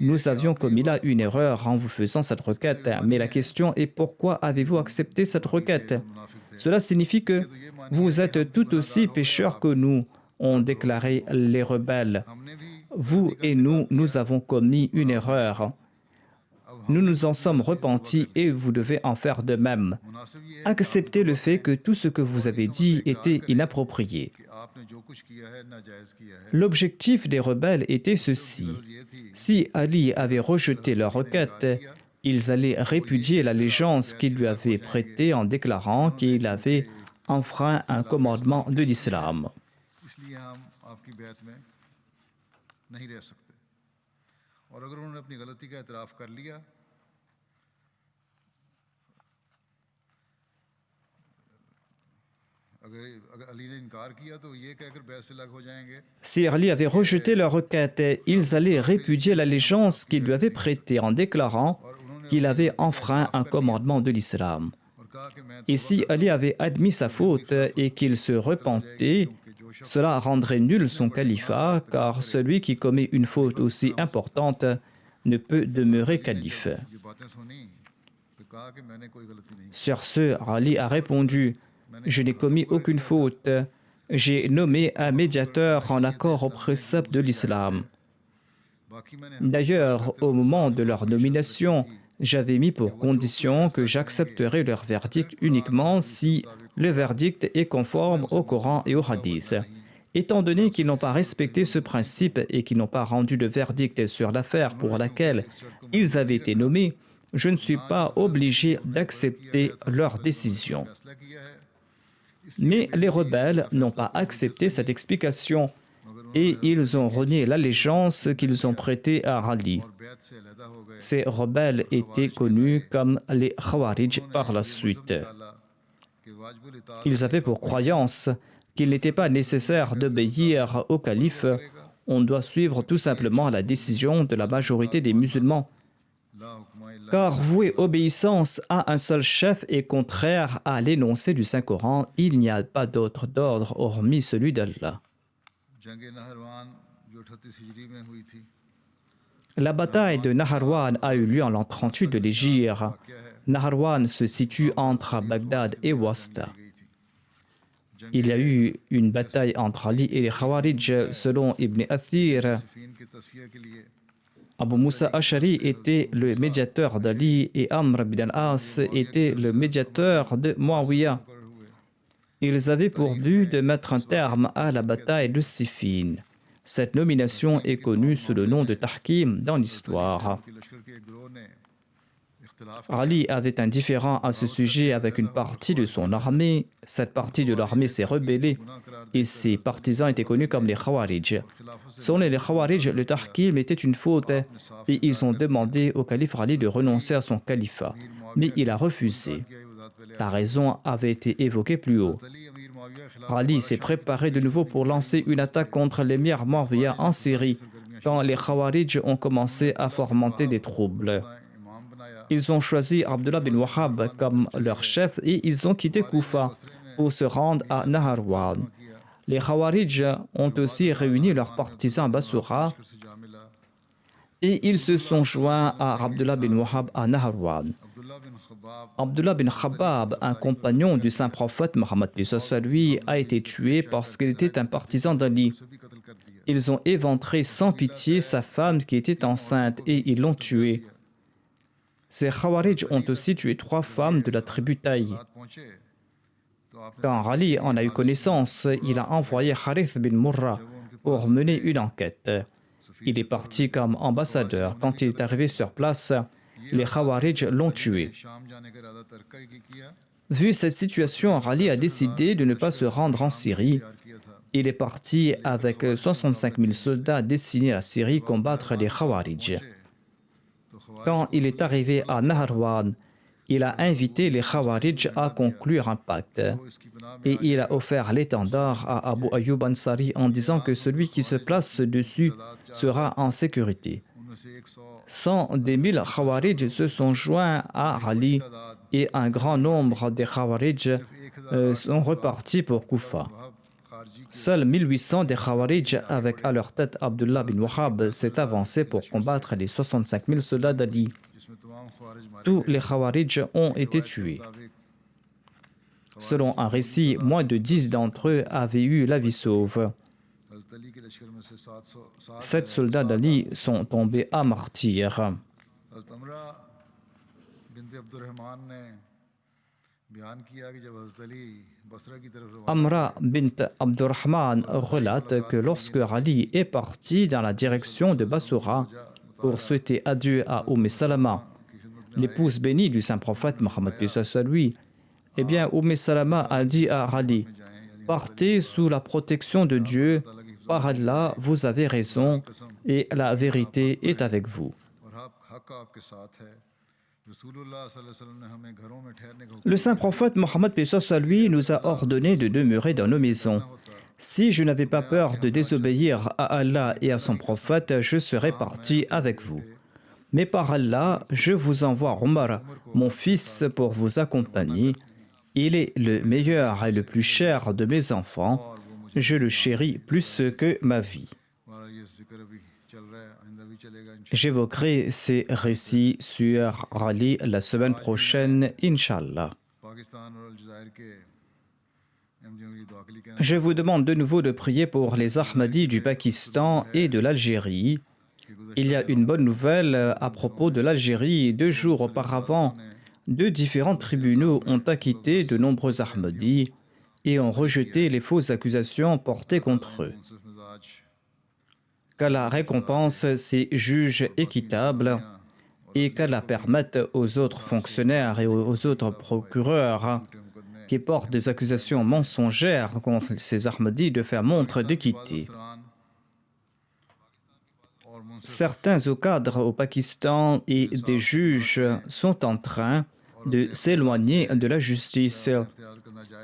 Nous avions commis là une erreur en vous faisant cette requête. Mais la question est pourquoi avez-vous accepté cette requête? Cela signifie que vous êtes tout aussi pécheurs que nous, ont déclaré les rebelles. Vous et nous, nous avons commis une erreur. Nous nous en sommes repentis et vous devez en faire de même. Acceptez le fait que tout ce que vous avez dit était inapproprié. L'objectif des rebelles était ceci. Si Ali avait rejeté leur requête, ils allaient répudier l'allégeance qu'ils lui avaient prêtée en déclarant qu'il avait enfreint un commandement de l'islam. Si Ali avait rejeté leur requête, ils allaient répudier l'allégeance qu'ils lui avaient prêtée en déclarant qu'il avait enfreint un commandement de l'islam. Et si Ali avait admis sa faute et qu'il se repentait, cela rendrait nul son califat, car celui qui commet une faute aussi importante ne peut demeurer calife. Sur ce, Ali a répondu « Je n'ai commis aucune faute. J'ai nommé un médiateur en accord au précepte de l'islam. D'ailleurs, au moment de leur nomination, j'avais mis pour condition que j'accepterai leur verdict uniquement si le verdict est conforme au Coran et au Hadith. Étant donné qu'ils n'ont pas respecté ce principe et qu'ils n'ont pas rendu de verdict sur l'affaire pour laquelle ils avaient été nommés, je ne suis pas obligé d'accepter leur décision. » Mais les rebelles n'ont pas accepté cette explication et ils ont renié l'allégeance qu'ils ont prêtée à Ali. Ces rebelles étaient connus comme les Khawarij par la suite. Ils avaient pour croyance qu'il n'était pas nécessaire d'obéir au calife, on doit suivre tout simplement la décision de la majorité des musulmans. Car vouer obéissance à un seul chef est contraire à l'énoncé du Saint-Coran, il n'y a pas d'autre d'ordre hormis celui d'Allah. La bataille de Naharwan a eu lieu en l'an 38 de l'Hégire. Naharwan se situe entre Bagdad et Wasta. Il y a eu une bataille entre Ali et les Khawarij selon Ibn Athir. Abu Musa Ash'ari était le médiateur d'Ali et Amr bin al-As était le médiateur de Muawiyah. Ils avaient pour but de mettre un terme à la bataille de Siffin. Cette nomination est connue sous le nom de Tahkim dans l'histoire. Ali avait un différend à ce sujet avec une partie de son armée. Cette partie de l'armée s'est rebellée et ses partisans étaient connus comme les Khawarij. Selon les Khawarij, le tahkim était une faute et ils ont demandé au calife Ali de renoncer à son califat. Mais il a refusé. La raison avait été évoquée plus haut. Ali s'est préparé de nouveau pour lancer une attaque contre l'émir Muawiyah en Syrie quand les Khawarij ont commencé à fomenter des troubles. Ils ont choisi Abdullah bin Wahab comme leur chef et ils ont quitté Koufa pour se rendre à Naharwan. Les Khawarij ont aussi réuni leurs partisans à Bassoura et ils se sont joints à Abdullah bin Wahab à Naharwan. Abdullah bin Khabbab, un compagnon du saint prophète Mohammed lui, a été tué parce qu'il était un partisan d'Ali. Ils ont éventré sans pitié sa femme qui était enceinte et ils l'ont tuée. Ces Khawarij ont aussi tué 3 femmes de la tribu Taï. Quand Ali en a eu connaissance, il a envoyé Harith bin Murrah pour mener une enquête. Il est parti comme ambassadeur. Quand il est arrivé sur place, les Khawarij l'ont tué. Vu cette situation, Ali a décidé de ne pas se rendre en Syrie. Il est parti avec 65 000 soldats destinés à la Syrie combattre les Khawarij. Quand il est arrivé à Naharwan, il a invité les Khawarij à conclure un pacte et il a offert l'étendard à Abu Ayyub Ansari en disant que celui qui se place dessus sera en sécurité. 100 des 1000 Khawarij se sont joints à Ali et un grand nombre des Khawarij sont repartis pour Koufa. Seuls 1800 des Khawarij, avec à leur tête Abdullah bin Wahab, s'est avancé pour combattre les 65 000 soldats d'Ali. Tous les Khawarij ont été tués. Selon un récit, moins de 10 d'entre eux avaient eu la vie sauve. 7 soldats d'Ali sont tombés à martyrs. Amra bint Abdurrahman relate que lorsque Ali est parti dans la direction de Bassoura pour souhaiter adieu à Salama, l'épouse bénie du saint prophète Mohammed lui, eh bien Salama a dit à Ali: partez sous la protection de Dieu, par Allah vous avez raison et la vérité est avec vous. Le saint prophète Mohammed lui nous a ordonné de demeurer dans nos maisons. Si je n'avais pas peur de désobéir à Allah et à son prophète, je serais parti avec vous. Mais par Allah, je vous envoie Omar, mon fils, pour vous accompagner. Il est le meilleur et le plus cher de mes enfants. Je le chéris plus que ma vie. J'évoquerai ces récits sur Ali la semaine prochaine, Inch'Allah. Je vous demande de nouveau de prier pour les Ahmadis du Pakistan et de l'Algérie. Il y a une bonne nouvelle à propos de l'Algérie. 2 jours auparavant, 2 différents tribunaux ont acquitté de nombreux Ahmadis et ont rejeté les fausses accusations portées contre eux. Qu'Allah récompense ces juges équitables et qu'Allah permette aux autres fonctionnaires et aux autres procureurs qui portent des accusations mensongères contre ces Ahmadis de faire montre d'équité. Certains hauts cadres au Pakistan et des juges sont en train de s'éloigner de la justice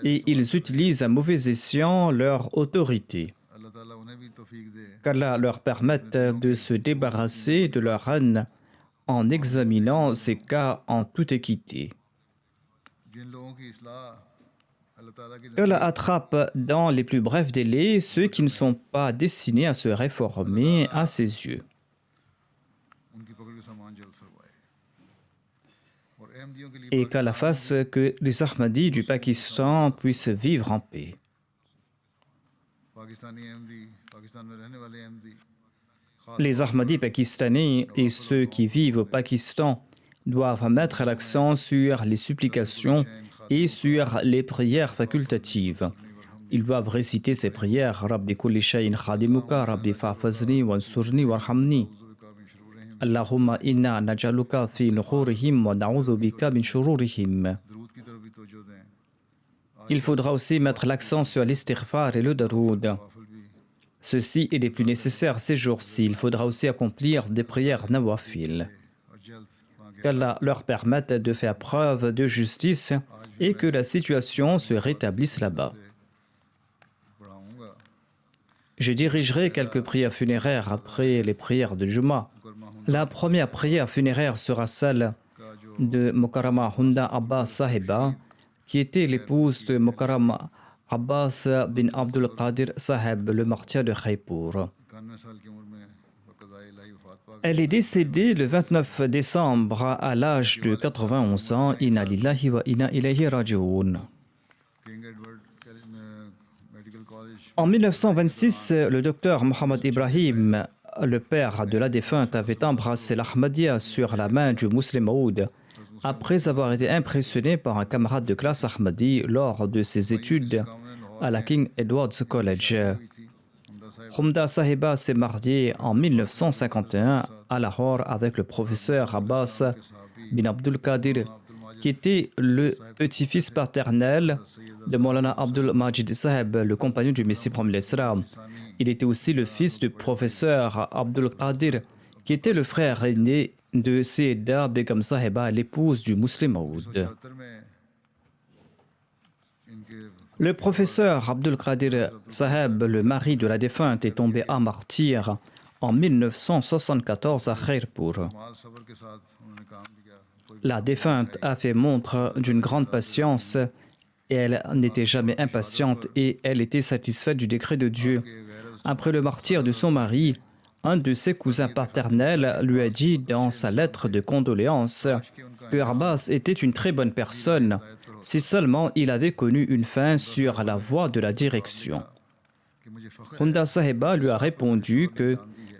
et ils utilisent à mauvais escient leur autorité. Qu'Allah leur permette de se débarrasser de leur haine en examinant ces cas en toute équité. Qu'Allah attrape dans les plus brefs délais ceux qui ne sont pas destinés à se réformer à ses yeux. Et qu'Allah fasse que les Ahmadis du Pakistan puissent vivre en paix. Les Ahmadis pakistanais et ceux qui vivent au Pakistan doivent mettre l'accent sur les supplications et sur les prières facultatives. Ils doivent réciter ces prières: Rabbi kulli shayin khadimuka, Rabbi fa'fazni wansurni warhamni. Allahumma inna najaluka fi nuhurihim wa na'udhu bika min shururihim. दरूद की तरफ भी तवज्जो दें। Il faudra aussi mettre l'accent sur l'istighfar et le daroud. नवाफिल भी Ceci est les plus nécessaires ces jours-ci. Il faudra aussi accomplir des prières nawafil. और जल्द वहाँ के Qu'Allah leur permette de faire preuve de justice et que la situation se rétablisse là-bas. पढ़ाऊँगा। Je dirigerai quelques prières funéraires après les prières de Juma. La première prière funéraire sera celle de Mokarama Hunda Abbas Sahiba, qui était l'épouse de Mokarama Abbas bin Abdul Qadir Sahib, le martyr de Khaipur. 91 साल की उम्र में क़ज़ाए इलाही वफ़ात पा गए। Elle est décédée le 29 décembre à l'âge de 91 ans. Inna lillahi wa inna ilayhi raji'un. King Edward medical college En 1926, le docteur Mohamed Ibrahim, le père de la défunte, avait embrassé l'Ahmadiyya sur la main du Muslim Maud après avoir été impressionné par un camarade de classe Ahmadi lors de ses études à la King Edward's College. Humda Sahiba s'est mariée en 1951 à Lahore avec le professeur Abbas bin Abdul Qadir, qui était le petit-fils paternel de Maulana Abdul Majid Sahib, le compagnon du Messie prophète l'Islam. Il était aussi le fils du professeur Abdul Qadir, qui était le frère aîné de Sayyida Begum Sahiba, l'épouse du Muslim Maud. 1976 में इनके Le professeur Abdul Qadir Sahib, le mari de la défunte, est tombé à martyr en 1974 à Khairpur. माल सब्र के साथ उन्होंने काम किया। कोई La défunte a fait montre d'une grande patience et elle n'était jamais impatiente et elle était satisfaite du décret de Dieu. Après le martyre de son mari, un de ses cousins paternels lui a dit dans sa lettre de condoléances que Abbas était une très bonne personne si seulement il avait connu une fin sur la voie de la direction. कि मुझे फ़ख्र Hunda Sahiba lui a répondu que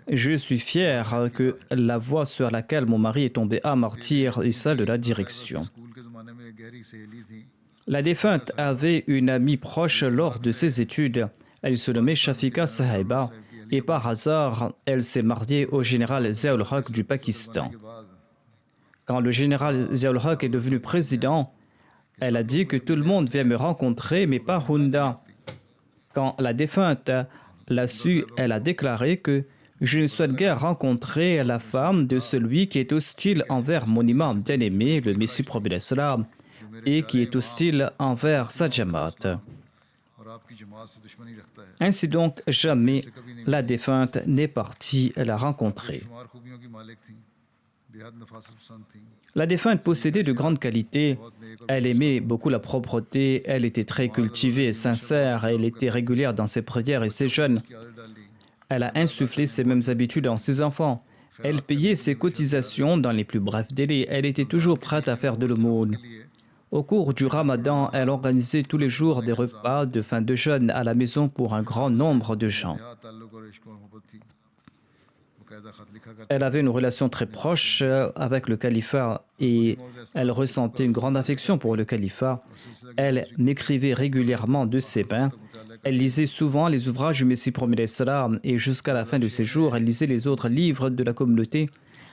je suis fier que la voie sur laquelle mon mari est tombé à martyr est celle de la direction. School के ज़माने में एक गहरी सहेली थी। La défunte avait une amie proche lors de ses études. Elle se nommait Shafika Sahiba et par hasard, elle s'est mariée au général Ziaul Haq du Pakistan. के बाद Quand le général Ziaul Haq est devenu président, elle a dit que tout le monde vient me rencontrer, mais pas Hunda. Quand la défunte l'a su, elle a déclaré que je ne souhaite guère rencontrer la femme de celui qui est hostile envers mon imam bien-aimé, le Messie prophète l'Islam, et qui est hostile envers sa jamaat. और आपकी जमात से दुश्मनी रखता है। Ainsi donc, jamais la défunte n'est partie la rencontrer. शुमार खूबियों की मालिक थी, बेहद नफासत पसंद थी। La défunte possédait de grandes qualités. Elle aimait beaucoup la propreté, elle était très cultivée et sincère, elle était régulière dans ses prières et ses jeûnes. की आदत डाली। Elle a insufflé ces mêmes habitudes en ses enfants. Elle payait ses cotisations dans les plus brefs délais. Elle était toujours prête à faire de l'aumône. Au cours du Ramadan, elle organisait tous les jours des repas de fin de jeûne à la maison pour un grand nombre de gens. क्या ताल्लुक और इश्क और मोहब्बत थी। बाकायदा खत लिखा करती। Elle avait une relation très proche avec le califat et elle ressentait une grande affection pour le califat. Elle m'écrivait régulièrement de ses mains. Elle lisait souvent les ouvrages du Messie prophète l'Islam et jusqu'à la fin de ses jours, elle lisait les autres livres de la communauté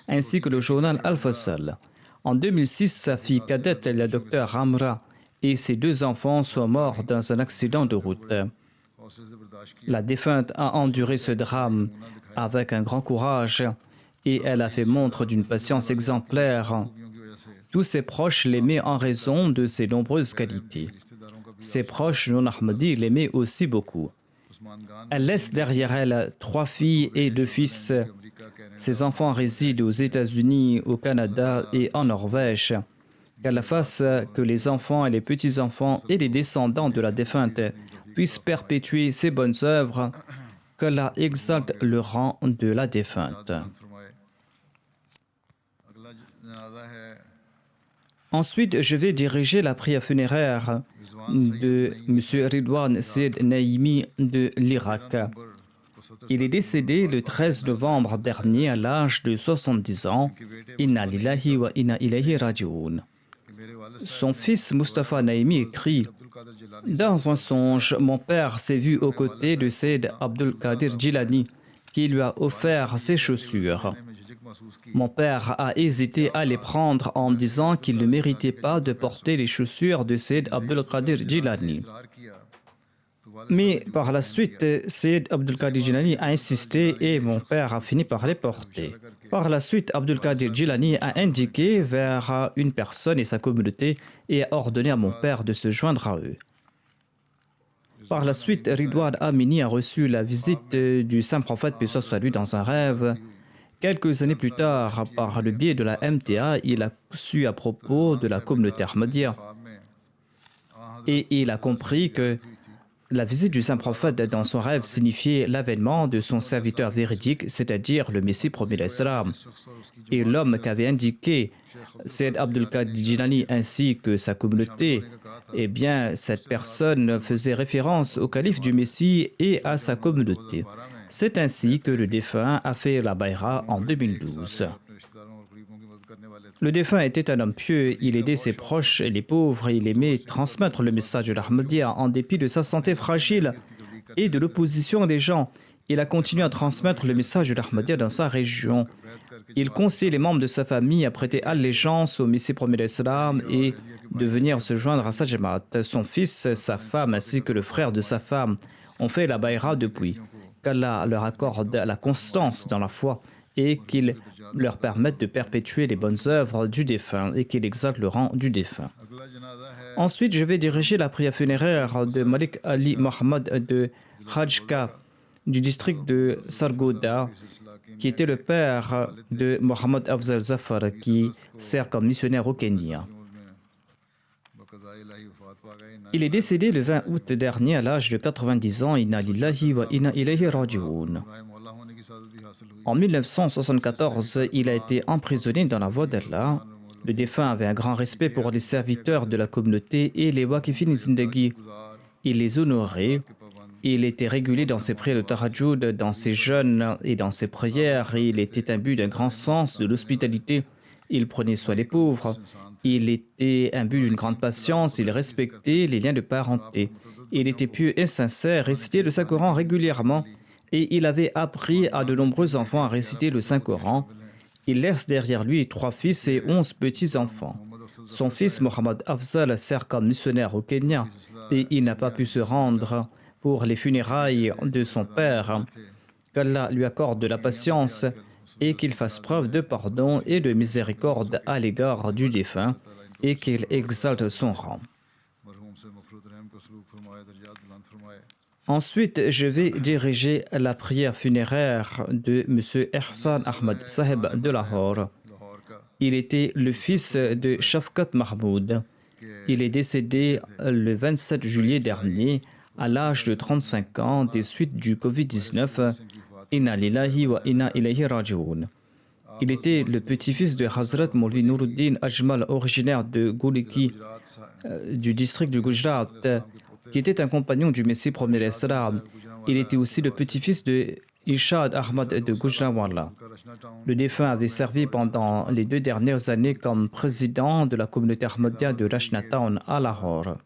ainsi que le journal Al-Fasal. En 2006, sa fille cadette, la docteure Amra, et ses deux enfants sont morts dans un accident de route. हौसले से बर्दाश्त किया। La défunte a enduré ce drame avec un grand courage et elle a fait montre d'une patience exemplaire. खूबियों की वजह से Tous ses proches l'aimaient en raison de ses nombreuses qualités. रिश्तेदारों का भी Ses proches non ahmadis l'aimaient aussi beaucoup. Usman Khan Elle laisse derrière elle 3 filles et 2 fils. America Canada Ses enfants résident aux États-Unis, au Canada et en Norvège. Qu'Allah fasse que les enfants et les petits-enfants et les descendants de la défunte puissent perpétuer ses bonnes œuvres. Qu'Allah exalte le rang de la défunte. फरमाए। अगला जनाजा है Ensuite, je vais diriger la prière funéraire de M. Ridwan Said Naimi de l'Irak. Il est décédé le 13 novembre dernier à l'âge de 70 ans. Inna lillahi wa inna ilayhi raji'un. कि मेरे वालिद Son fils Mustafa Naimi écrit Abdul कादिर Jilani Dans un songe, mon père s'est vu aux côtés de Sayyid Abdul Qadir Jilani qui lui a offert ses chaussures. में झिझक Mon père a hésité à les prendre en disant qu'il ne méritait pas de porter les chaussures de Sayyid Abdul Qadir Jilani. Mais par la suite, Sayyid Abdul Qadir Jilani a insisté et mon père a fini par les porter. Par la suite, Abdul Qadir Jilani a indiqué vers une personne et sa communauté et a ordonné à mon père de se joindre à eux. Par la suite, Ridwan Amini a reçu la visite du saint prophète paix soit lui dans un rêve. Quelques années plus tard, par le biais de la MTA, il a su à propos de la communauté Ahmadiyya et il a compris que la visite du saint prophète dans son rêve signifiait l'avènement de son serviteur véridique, c'est-à-dire le Messie promis l'Islam. Et l'homme qu'avait indiqué Sayyid Abdul Qadir Jilani ainsi que sa communauté, eh bien, cette personne faisait référence au calife du Messie et à sa communauté. C'est ainsi que le défunt a fait la Bayra en 2012. Le défunt était un homme pieux, il aidait ses proches et les pauvres, il aimait transmettre le message de l'Ahmadiyya en dépit de sa santé fragile et de l'opposition des gens. Il a continué à transmettre le message de l'Ahmadiyya dans sa région. Il conseillait les membres de sa famille à prêter allégeance au Messie promis l'Islam et de venir se joindre à sa Jamaat. Son fils, sa femme ainsi que le frère de sa femme ont fait la Bayra depuis. Qu'Allah leur accorde la constance dans la foi et qu'il leur permette de perpétuer les bonnes œuvres du défunt et qu'il exalte le rang du défunt. Ensuite, je vais diriger la prière funéraire de Malik Ali Mohammad de Khajka du district de Sargodha, qui était le père de Mohammad Afzal Zafar, qui sert comme missionnaire au Kenya. Il est décédé le 20 août dernier à l'âge de 90 ans. Inna lillahi wa inna ilayhi raji'un. En 1974, il a été emprisonné dans la voie d'Allah. Le défunt avait un grand respect pour les serviteurs de la communauté et les Waqifin Zindagi. Il les honorait. Il était régulier dans ses prières de Tahajjud, dans ses jeûnes et dans ses prières. Il était imbu d'un grand sens de l'hospitalité. Il prenait soin des pauvres. Il était imbu d'une grande patience. Il respectait les liens de parenté. Il était pieux et sincère, récitait le Saint-Coran régulièrement. Et il avait appris à de nombreux enfants à réciter le Saint-Coran. Il laisse derrière lui 3 fils et 11 petits-enfants. Son fils Mohammad Afzal sert comme missionnaire au Kenya et il n'a pas pu se rendre pour les funérailles de son père. Qu'Allah lui accorde de la patience et qu'il fasse preuve de pardon et de miséricorde à l'égard du défunt et qu'il exalte son rang. Ensuite, je vais diriger la prière funéraire de M. Ihsan Ahmad Saheb de Lahore. Il était le fils de Shafkat Mahmoud. Il est décédé le 27 juillet dernier à l'âge de 35 ans des suites du Covid-19. Inna lillahi wa inna ilayhi raji'un. Il était le petit-fils de Hazrat Maulvi Nuruddin Ajmal, originaire de Goleki, du district du Gujarat, qui était un compagnon du Messie promis l'Islam. Il était aussi le petit-fils de Ishad Ahmad de Gujranwala. Le défunt avait servi pendant les 2 dernières années comme président de la communauté Ahmadiyya de Rashna Town à Lahore.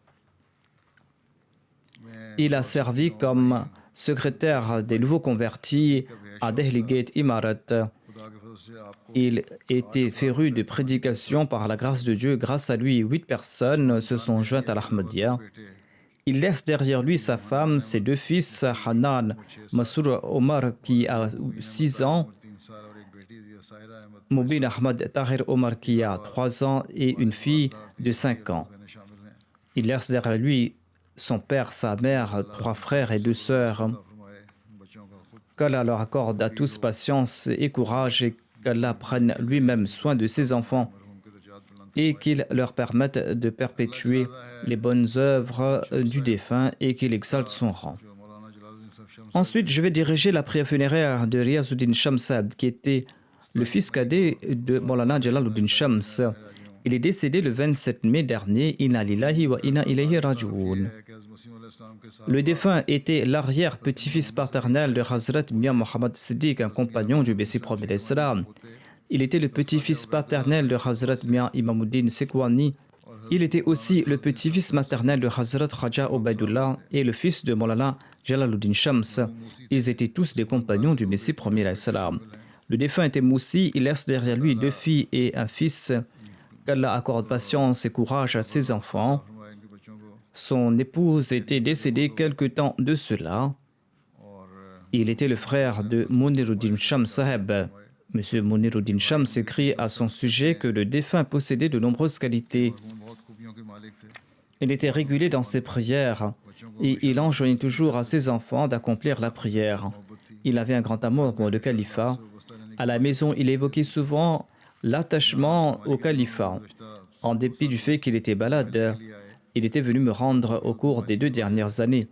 Il a servi comme secrétaire des nouveaux convertis à Delhi Gate Imarat. Il était féru de prédication par la grâce de Dieu. Grâce à lui, 8 personnes se sont jointes à l'Ahmadiyya. Il laisse derrière lui sa femme, ses 2 fils, Hanan Masroor Omar qui a 6 ans, Mubin Ahmad Tahir Omar qui a 3 ans et une fille de 5 ans. Il laisse derrière lui son père, sa mère, 3 frères et 2 sœurs. Qu'Allah leur accorde à tous patience et courage et qu'Allah prenne lui-même soin de ses enfants et qu'il leur permette de perpétuer les bonnes œuvres du défunt et qu'il exalte son rang. Ensuite, je vais diriger la prière funéraire de Riazuddin Shamsad, qui était le fils cadet de Maulana Jalaluddin Shams. Il est décédé le 27 mai dernier. Inna lillahi wa inna ilayhi raji'un. Le défunt était l'arrière-petit-fils paternel de Hazrat Mian Muhammad Siddiq, un compagnon du Messie promis l'Islam. Il était le petit-fils paternel de Hazrat Mian Imamuddin Sekwani. Il était aussi le petit-fils maternel de Hazrat Khaja Obaidullah et le fils de Maulana Jalaluddin Shams. Ils étaient tous des compagnons du Messie promis l'Islam. Le défunt était moussi, il laisse derrière lui 2 filles et un fils. Qu'Allah accorde patience et courage à ses enfants. फरमाए इनके बच्चों को Son épouse était décédée quelque temps de cela. और Il était le frère de Muniruddin Shams Saheb. Monsieur Muniruddin Shams écrit à son sujet que le défunt possédait de nombreuses qualités. मरहूम बहुत खूबियों के मालिक थे Il était régulier dans ses prières et il enjoignait toujours à ses enfants d'accomplir la prière. Il avait un grand amour pour le califat. À la maison, il évoquait souvent l'attachement au califat. En dépit du fait qu'il était balade, il était venu me rendre au cours des 2 dernières années.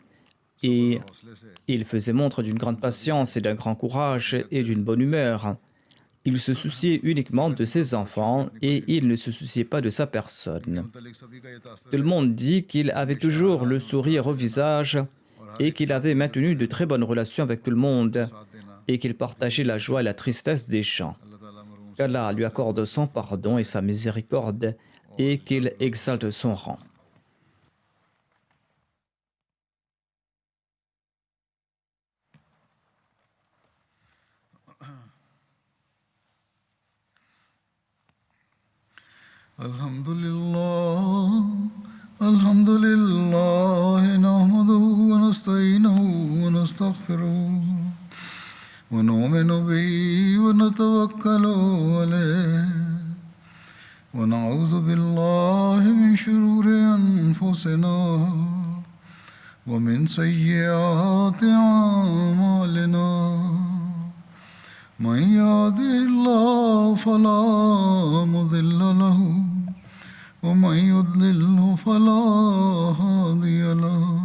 Et हौसले से il faisait montre d'une grande patience et d'un grand courage et d'une bonne humeur. Il se souciait uniquement de ses enfants et il ne se souciait pas de sa personne. मुतल्लिक सभी का ये तासुर Tout le monde dit qu'il avait toujours le sourire au visage et qu'il avait maintenu de très bonnes relations avec tout le monde साथ देना et qu'il partageait la joie et la tristesse des gens. अल्लाह ताला मरहूम Qu'Allah lui accorde son pardon et sa miséricorde et qu'il exalte son rang. الحمد لله نحمده ونستعينه ونستغفره ونؤمن به ونتوكل عليه ونعوذ بالله من شرور أنفسنا ومن سيئات أعمالنا من يهده الله فلا مضل له ومن يضلله فلا هادي له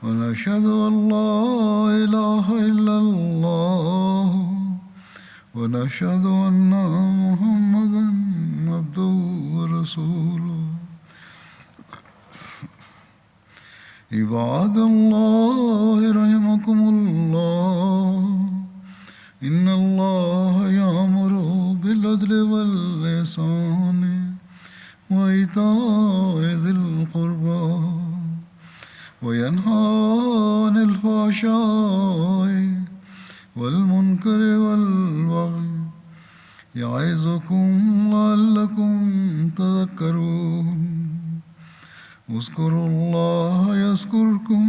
ونشهد أن لا إله إلا الله ونشهد أن محمدا عبده ورسوله عباد الله رحمكم الله إن الله يأمر بالعدل والإحسان وإيتاء ذي القربى وينهى عن الفحشاء والمنكر والبغي يعظكم لعلكم تذكرون اذكروا الله يذكركم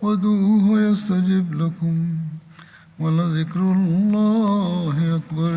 وادعوه يستجب لكم ولذكر الله أكبر